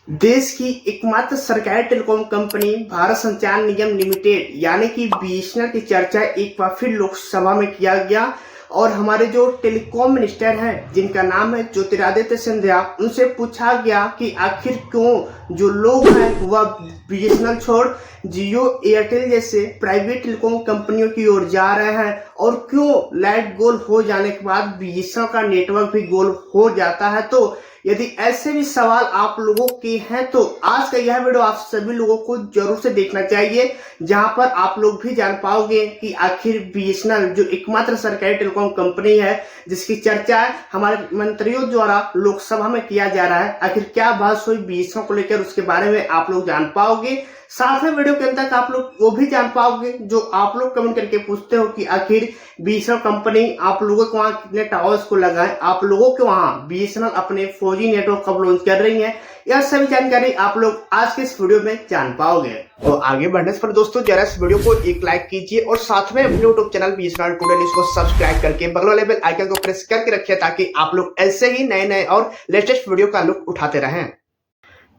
देश की एकमात्र सरकारी टेलीकॉम कंपनी भारत संचार निगम लिमिटेड यानी कि बीएसएनएल की चर्चा एक बार फिर लोकसभा में किया गया और हमारे जो टेलीकॉम मिनिस्टर हैं जिनका नाम है ज्योतिरादित्य सिंधिया, उनसे पूछा गया कि आखिर क्यों जो लोग हैं वह बीएसएनएल छोड़ जियो एयरटेल जैसे प्राइवेट टेलीकॉम कंपनियों की ओर जा रहे हैं और क्यों लाइट गोल हो जाने के बाद बीएसएनएल का नेटवर्क भी गोल हो जाता है। तो यदि ऐसे भी सवाल आप लोगों के हैं तो आज का यह वीडियो आप सभी लोगों को जरूर से देखना चाहिए, जहां पर आप लोग भी जान पाओगे कि आखिर बीएसएनएल जो एकमात्र सरकारी टेलीकॉम कंपनी है जिसकी चर्चा हमारे मंत्रियों द्वारा लोकसभा में किया जा रहा है, आखिर क्या बात हुई बीएसएनएल को लेकर उसके बारे में आप लोग जान पाओगे। साथ में वीडियो के अंत तक आप लोग वो भी जान पाओगे जो आप लोग कमेंट करके पूछते हो कि आखिर बीएसएनएल कंपनी आप लोगों के वहां कितने टावर्स को लगाए, आप लोगों के वहां बीएसएनएल अपने 4G नेटवर्क कब लॉन्च कर रही है, यह सभी जानकारी आप लोग आज के इस वीडियो में जान पाओगे। तो आगे बढ़ने से पहले दोस्तों जरा इस वीडियो को एक लाइक कीजिए और साथ में अपने YouTube channel BSNL today news को सब्सक्राइब करके बगल वाले बेल आइकन को प्रेस करके रखिए ताकि आप लोग ऐसे ही नए और लेटेस्ट वीडियो का लुत्फ उठाते रहें।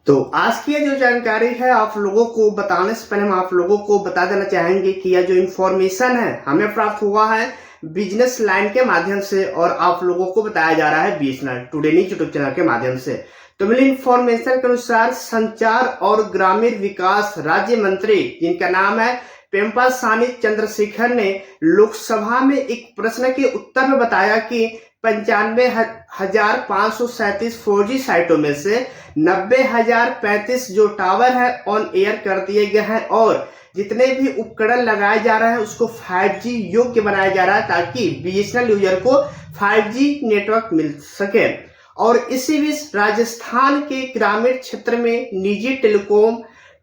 तो आज की जो जानकारी है आप लोगों को बताने से पहले हम आप लोगों को बता देना चाहेंगे कि यह जो इन्फॉर्मेशन है हमें प्राप्त हुआ है बिजनेस लाइन के माध्यम से और आप लोगों को बताया जा रहा है BSNL today news YouTube channel के माध्यम से। तो मिली इन्फॉर्मेशन के अनुसार संचार और ग्रामीण विकास राज्य मंत्री जिनका नाम है पेम्पासानी चंद्रशेखर ने लोकसभा में एक प्रश्न के उत्तर में बताया कि 95,537 4G साइटों में से 90,035 जो टावर है ऑन एयर कर दिए गए हैं और जितने भी उपकरण लगाए जा रहे हैं उसको 5G योग्य बनाया जा रहा है ताकि बीएसएनएल यूजर को 5G नेटवर्क मिल सके। और इसी बीच राजस्थान के ग्रामीण क्षेत्र में निजी टेलीकॉम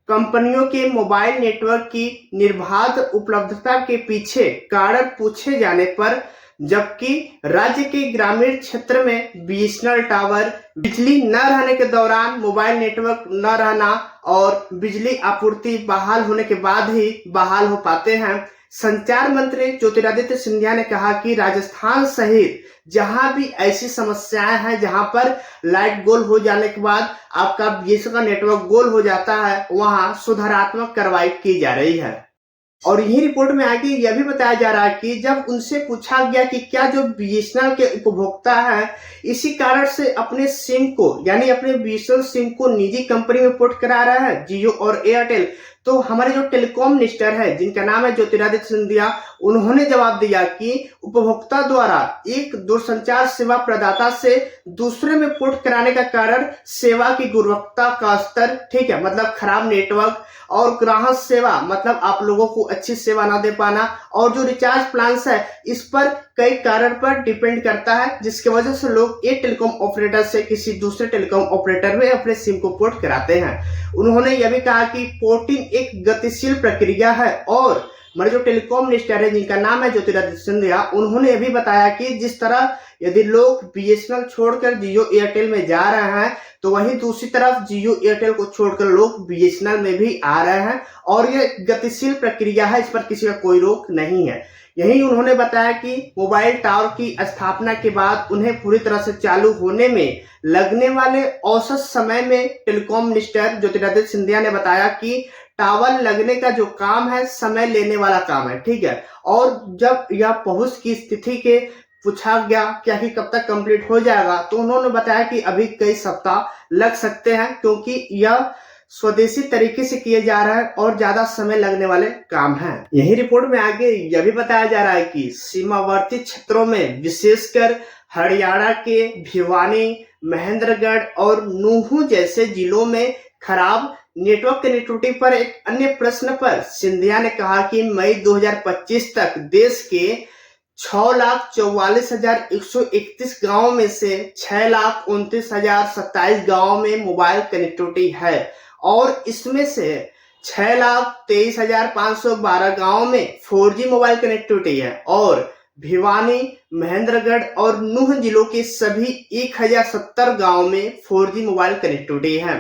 कंपनियों के मोबाइल नेटवर्क की निर्बाध उपलब्धता के पीछे कारण पूछे जाने पर जबकि राज्य के ग्रामीण क्षेत्र में बीएसएनएल टावर बिजली न रहने के दौरान मोबाइल नेटवर्क न रहना और बिजली आपूर्ति बहाल होने के बाद ही बहाल हो पाते हैं। संचार मंत्री ज्योतिरादित्य सिंधिया ने कहा कि राजस्थान सहित जहां भी ऐसी समस्याएं हैं जहां पर लाइट गोल हो जाने के बाद आपका बीएसएनएल का नेटवर्क गोल हो जाता है वहां सुधारात्मक कार्रवाई की जा रही है। और यही रिपोर्ट में आगे यह भी बताया जा रहा है कि जब उनसे पूछा गया कि क्या जो बीएसएनएल के उपभोक्ता है इसी कारण से अपने सिम को यानी अपने बीएसएनएल सिम को निजी कंपनी में पोर्ट करा रहा है जियो और एयरटेल, तो हमारे जो टेलीकॉम मिनिस्टर है जिनका नाम है ज्योतिरादित्य सिंधिया, उन्होंने जवाब दिया कि उपभोक्ता द्वारा एक दूरसंचार सेवा प्रदाता से दूसरे में पोर्ट कराने का कारण सेवा की गुणवत्ता का स्तर ठीक है मतलब खराब नेटवर्क और ग्राहक सेवा मतलब आप लोगों को अच्छी सेवा ना दे पाना और जो रिचार्ज प्लान्स है इस पर कई कारण पर डिपेंड करता है जिसकी वजह से लोग एक टेलीकॉम ऑपरेटर से किसी दूसरे टेलीकॉम ऑपरेटर में अपने सिम को पोर्ट कराते हैं। उन्होंने यह भी कहा कि पोर्टिंग एक गतिशील प्रक्रिया है और हमारे जो टेलीकॉम मिनिस्टर है जिनका नाम है ज्योतिरादित्य सिंधिया, उन्होंने यह भी बताया कि जिस तरह यदि लोग बीएसएनएल छोड़कर जियो एयरटेल में जा रहे हैं तो वहीं दूसरी तरफ जियो एयरटेल को छोड़कर लोग बीएसएनएल में भी आ रहे हैं और यह गतिशील प्रक्रिया है, इस पर किसी का कोई रोक नहीं है। यही उन्होंने बताया कि मोबाइल टावर की स्थापना के बाद उन्हें पूरी तरह से चालू होने में लगने वाले औसत समय में टेलीकॉम मिनिस्टर ज्योतिरादित्य सिंधिया ने बताया कि टावर लगने का जो काम है समय लेने वाला काम है, ठीक है। और जब यह पहुंच की स्थिति के पूछा गया क्या कि कब तक कंप्लीट हो जाएगा तो उन्होंने बताया कि अभी कई सप्ताह लग सकते हैं क्योंकि यह स्वदेशी तरीके से किए जा रहा है और ज्यादा समय लगने वाले काम हैं। यही रिपोर्ट में आगे यह भी बताया जा रहा है कि सीमावर्ती क्षेत्रों में विशेषकर हरियाणा के भिवानी, महेंद्रगढ़ और नूहू जैसे जिलों में खराब नेटवर्क कनेक्टिविटी पर एक अन्य प्रश्न पर सिंधिया ने कहा कि मई 2025 तक देश के 6,44,131 गांवों में से 6,29,027 गांवों में मोबाइल कनेक्टिविटी है और इसमें से 6,23,512 गांवों में 4G मोबाइल कनेक्टिविटी है और भिवानी, महेंद्रगढ़ और नूह जिलों के सभी 1,070 गांवों में 4G मोबाइल कनेक्टिविटी है,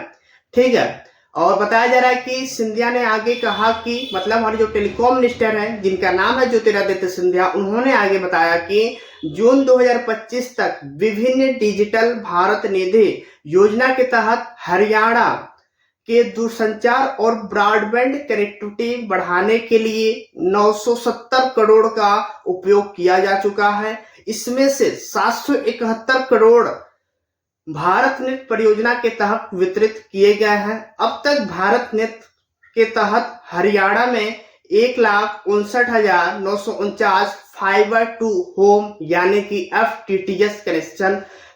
ठीक है। और बताया जा रहा है कि सिंधिया ने आगे कहा कि मतलब हमारे जो टेलीकॉम मिनिस्टर हैं जिनका नाम है ज्योतिरादित्य सिंधिया, उन्होंने आगे बताया कि जून 2025 तक विभिन्न डिजिटल भारत निधि योजना के तहत हरियाणा, के दूरसंचार और ब्रॉडबैंड कनेक्टिविटी बढ़ाने के लिए 970 करोड़ का उपयोग किया जा चुका है। इसमें से 771 करोड़ भारत नेट परियोजना के तहत वितरित किए गए हैं। अब तक भारत नेट के तहत हरियाणा में 1,59,949 फाइबर टू होम यानी कि FTTH कनेक्शन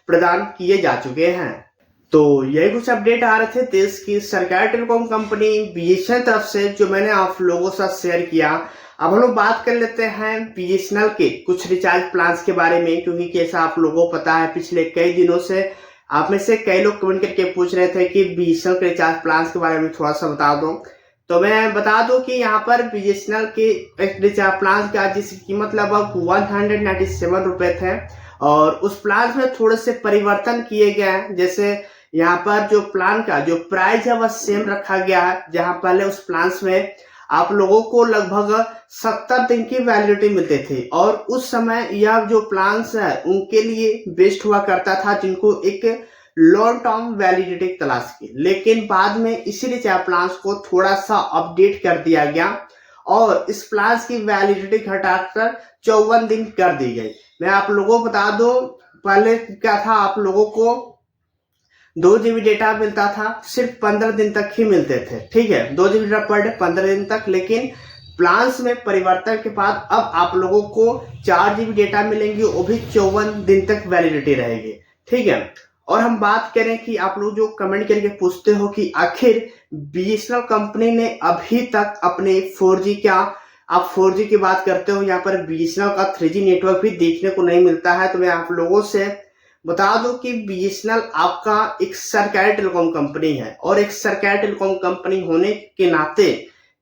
प्रदान किए जा चुके हैं। तो यही कुछ अपडेट आ रहे थे देश की सरकारी टेलीकॉम कंपनी BSNL तरफ से, जो मैंने आप लोगों के साथ शेयर किया। अब हम लोग बात कर लेते हैं BSNL के कुछ रिचार्ज प्लान्स के बारे में, क्योंकि कैसा आप लोगों को पता है पिछले कई दिनों से आप में से कई लोग कमेंट करके पूछ रहे थे कि BSNL के रिचार्ज प्लान्स के बारे में थोड़ा सा बता दो। तो मैं बता दूं कि यहाँ पर BSNL के रिचार्ज प्लान का जिसकी कीमत लगभग 197 रुपए थे, और उस प्लान में थोड़े से परिवर्तन किए गए हैं। जैसे यहाँ पर जो प्लान का जो प्राइस है वह सेम रखा गया है, जहाँ पहले उस प्लान में आप लोगों को लगभग 70 दिन की वैलिडिटी मिलती थी, और उस समय यह जो प्लान्स है उनके लिए बेस्ट हुआ करता था जिनको एक लॉन्ग टर्म वैलिडिटी तलाश की। लेकिन बाद में इसी रिचार्ज प्लान्स को थोड़ा सा अपडेट कर दिया गया और इस प्लान्स की वैलिडिटी घटाकर 54 दिन कर दी गई। मैं आप लोगों को बता दूं, पहले क्या था, आप लोगों को 2 GB डेटा मिलता था, सिर्फ 15 दिन तक ही मिलते थे। ठीक है, 2 GB डेटा पर डे 15 दिन तक। लेकिन प्लान्स में परिवर्तन के बाद अब आप लोगों को 4 GB डेटा मिलेंगी, वो भी 54 दिन तक वैलिडिटी रहेगी। ठीक है, और हम बात करें कि आप लोग जो कमेंट करके पूछते हो कि आखिर BSNL कंपनी ने अभी तक अपने 4G क्या, आप 4G की बात करते हो, यहाँ पर BSNL का 3G नेटवर्क भी देखने को नहीं मिलता है। तो मैं आप लोगों से बता दूं कि BSNL आपका एक सरकारी टेलीकॉम कंपनी है, और एक सरकारी टेलीकॉम कंपनी होने के नाते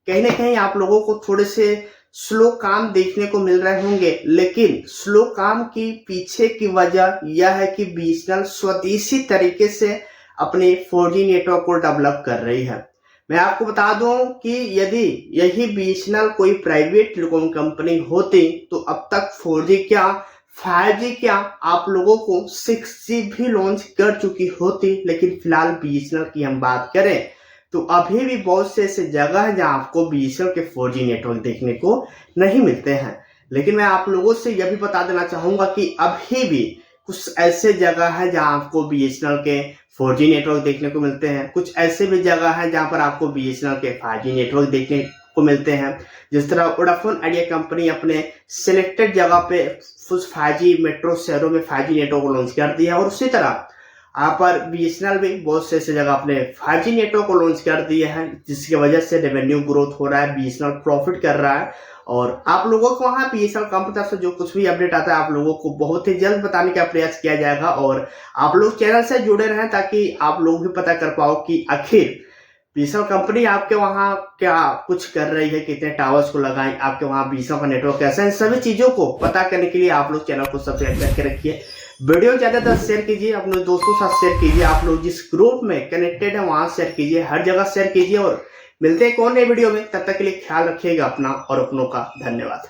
कहीं ना कहीं आप लोगों को थोड़े से स्लो काम देखने को मिल रहे होंगे। लेकिन स्लो काम की पीछे की वजह यह है कि BSNL स्वदेशी तरीके से अपने 4G नेटवर्क को डेवलप कर रही है। मैं आपको बता दूं कि यदि यही BSNL कोई प्राइवेट टेलीकॉम कंपनी होती तो अब तक 4G क्या 5G क्या आप लोगों को 6G भी लॉन्च कर चुकी होती। लेकिन फिलहाल BSNL की हम बात करें तो अभी भी बहुत से ऐसे जगह है जहां आपको BSNL के 4G नेटवर्क देखने को नहीं मिलते हैं। लेकिन मैं आप लोगों से यह भी बता देना चाहूंगा कि अभी भी कुछ ऐसे जगह है जहां आपको BSNL के 4G नेटवर्क देखने को मिलते हैं। कुछ ऐसे भी जगह है जहां पर आपको BSNL के 5G नेटवर्क देखने को मिलते हैं। जिस तरह वोडाफोन आइडिया कंपनी अपने सिलेक्टेड जगह पे 5G मेट्रो शहरों में 5G नेटवर्क को लॉन्च कर दिया है, और उसी तरह यहाँ पर BSNL भी बहुत से ऐसे जगह अपने 5G नेटवर्क को लॉन्च कर दिए हैं, जिसकी वजह से रेवेन्यू ग्रोथ हो रहा है, BSNL प्रॉफिट कर रहा है। और आप लोगों को वहाँ BSNL कंपनी तरफ से जो कुछ भी अपडेट आता है आप लोगों को बहुत ही जल्द बताने का प्रयास किया जाएगा। और आप लोग चैनल से जुड़े रहें ताकि आप लोग भी पता कर पाओ कि आखिर BSNL कंपनी आपके वहाँ क्या कुछ कर रही है, कितने टावर्स को लगाएं, आपके वहाँ BSNL का नेटवर्क कैसा है। सभी चीजों को पता करने के लिए आप लोग चैनल को सब्सक्राइब करके रखिए। वीडियो ज्यादातर शेयर कीजिए, अपने दोस्तों के साथ शेयर कीजिए, आप लोग जिस ग्रुप में कनेक्टेड है वहां शेयर कीजिए, हर जगह शेयर कीजिए। और मिलते हैं कौन नए वीडियो में, तब तक के लिए ख्याल रखिएगा अपना और अपनों का। धन्यवाद।